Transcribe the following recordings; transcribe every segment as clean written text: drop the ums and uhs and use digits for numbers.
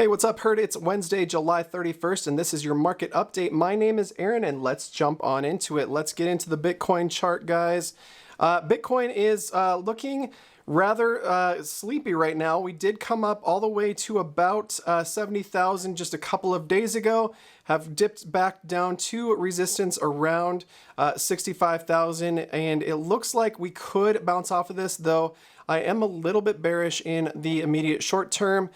Hey, what's up, Herd? It's Wednesday, July 31st, and this is your market update. My name is Aaron, and let's jump on into it. Let's get into the Bitcoin chart, guys. Bitcoin is looking rather sleepy right now. We did come up all the way to about 70,000 just a couple of days ago, have dipped back down to resistance around 65,000, and it looks like we could bounce off of this, though I am a little bit bearish in the immediate short term.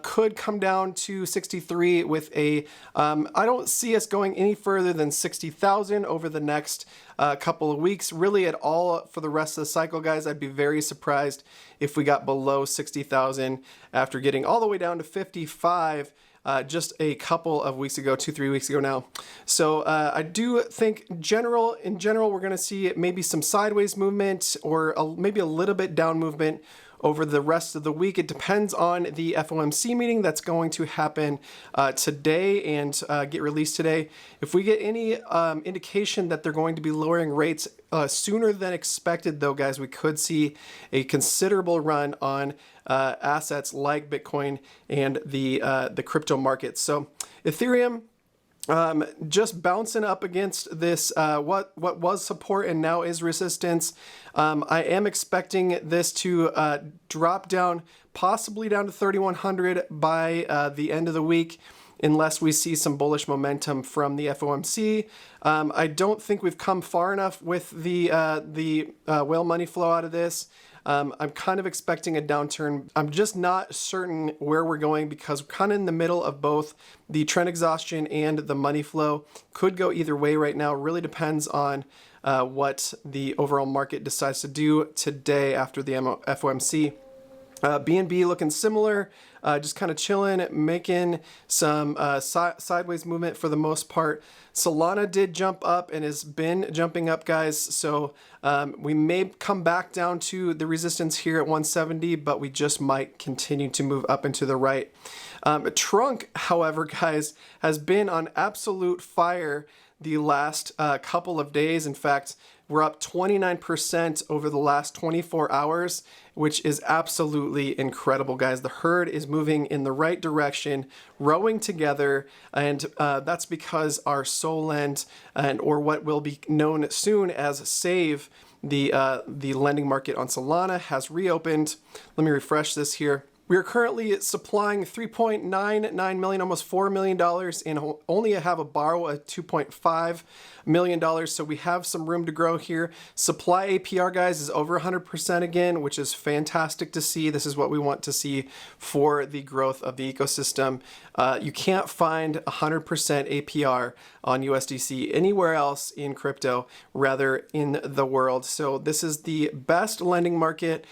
Could come down to 63 with a, I don't see us going any further than 60,000 over the next couple of weeks, really at all for the rest of the cycle, guys. I'd be very surprised if we got below 60,000 after getting all the way down to 55 just a couple of weeks ago, 2-3 weeks ago now. So I do think in general, we're going to see maybe some sideways movement or maybe a little bit down movement over the rest of the week. It depends on the FOMC meeting that's going to happen today and get released today. If we get any indication that they're going to be lowering rates sooner than expected, though, guys, we could see a considerable run on assets like Bitcoin and the crypto markets. So Ethereum, just bouncing up against this what was support and now is resistance. I am expecting this to drop down, possibly down to 3,100 by the end of the week, unless we see some bullish momentum from the FOMC. I don't think we've come far enough with the whale money flow out of this. I'm kind of expecting a downturn. I'm just not certain where we're going because we're kind of in the middle of both the trend exhaustion and the money flow. Could go either way right now. Really depends on what the overall market decides to do today after the FOMC. BNB looking similar, just kind of chilling, making some sideways movement for the most part. Solana did jump up and has been jumping up, guys. So we may come back down to the resistance here at 170, but we just might continue to move up and to the right. Trunk, however, guys, has been on absolute fire the last couple of days. In fact, we're up 29% over the last 24 hours, which is absolutely incredible, guys. The herd is moving in the right direction, rowing together, and that's because our Solend, or what will be known soon as Save, the lending market on Solana, has reopened. Let me refresh this here. We are currently supplying $3.99 million, almost $4 million, and only have a borrow at $2.5 million. So we have some room to grow here. Supply APR, guys, is over 100% again, which is fantastic to see. This is what we want to see for the growth of the ecosystem. You can't find 100% APR on USDC anywhere else in crypto, rather in the world. So this is the best lending market.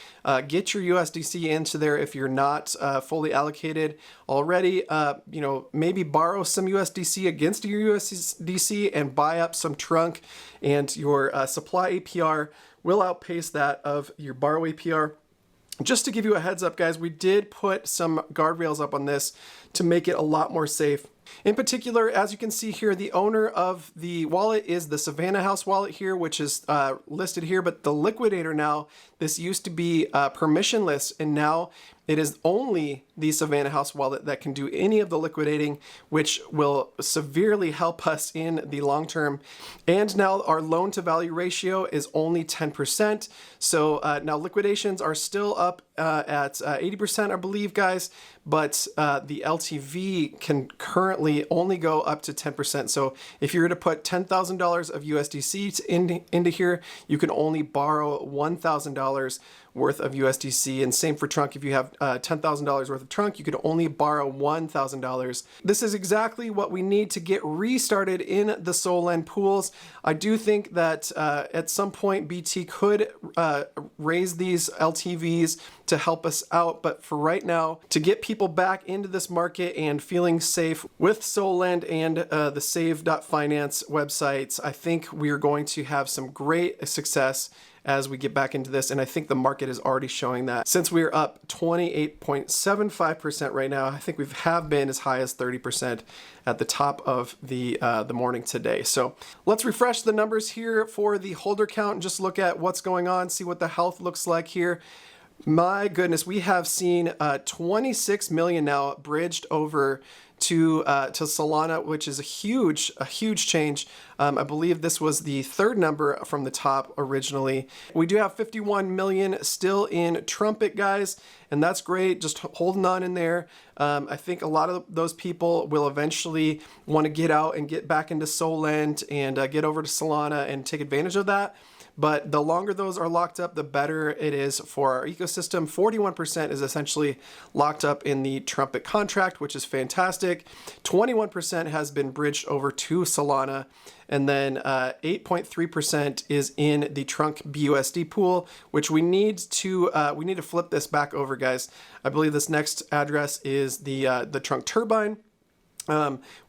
Get your USDC into there if you're not fully allocated already. Maybe borrow some USDC against your USDC and buy up some trunk, and your supply APR will outpace that of your borrow APR. Just to give you a heads up, guys, we did put some guardrails up on this to make it a lot more safe. In particular, as you can see here, the owner of the wallet is the Savannah House wallet here, which is listed here, but the liquidator now, this used to be permissionless, and now it is only the Savannah House wallet that can do any of the liquidating, which will severely help us in the long term. And now our loan to value ratio is only 10%. So now liquidations are still up at 80%, I believe, guys, but the LTV can currently only go up to 10%. So if you were to put $10,000 of USDC into here, you can only borrow $1,000 worth of USDC, and same for trunk. If you have $10,000 worth of trunk, you could only borrow $1,000. This is exactly what we need to get restarted in the Solend pools. I do think that at some point BT could raise these LTVs to help us out, but for right now, to get people back into this market and feeling safe with Solend and the Save.finance websites, I think we are going to have some great success as we get back into this, and I think the market is already showing that. Since we're up 28.75% right now, I think we have been as high as 30% at the top of the morning today. So let's refresh the numbers here for the holder count and just look at what's going on, see what the health looks like here. My goodness, we have seen 26 million now bridged over to Solana, which is a huge change. I believe this was the third number from the top originally. We do have 51 million still in Trumpet, guys, and that's great. Just holding on in there. I think a lot of those people will eventually want to get out and get back into Solend and get over to Solana and take advantage of that. But the longer those are locked up, the better it is for our ecosystem. 41% is essentially locked up in the Trumpet contract, which is fantastic. 21% has been bridged over to Solana. And then 8.3% is in the Trunk BUSD pool, which we need to flip this back over, guys. I believe this next address is the Trunk Turbine.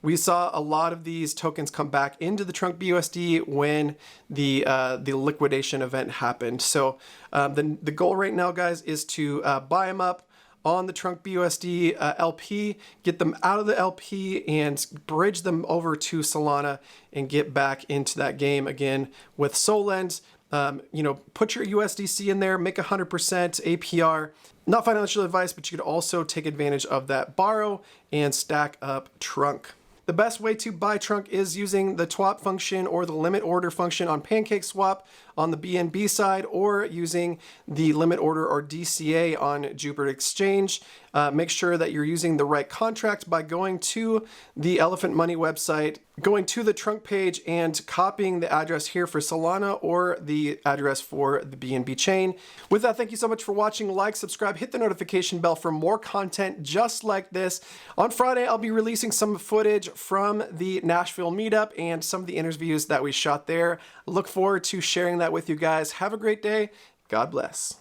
We saw a lot of these tokens come back into the Trunk BUSD when the liquidation event happened. So the goal right now, guys, is to buy them up on the Trunk BUSD LP, get them out of the LP and bridge them over to Solana and get back into that game again with Solend. Put your USDC in there, make 100% APR. Not financial advice, but you could also take advantage of that borrow and stack up Trunk. The best way to buy Trunk is using the TWAP function or the limit order function on PancakeSwap on the BNB side, or using the limit order or DCA on Jupiter Exchange. Make sure that you're using the right contract by going to the Elephant Money website, going to the Trunk page and copying the address here for Solana or the address for the BNB chain. With that, thank you so much for watching. Like, subscribe, hit the notification bell for more content just like this. On Friday, I'll be releasing some footage from the Nashville meetup and some of the interviews that we shot there. Look forward to sharing that with you guys. Have a great day. God bless.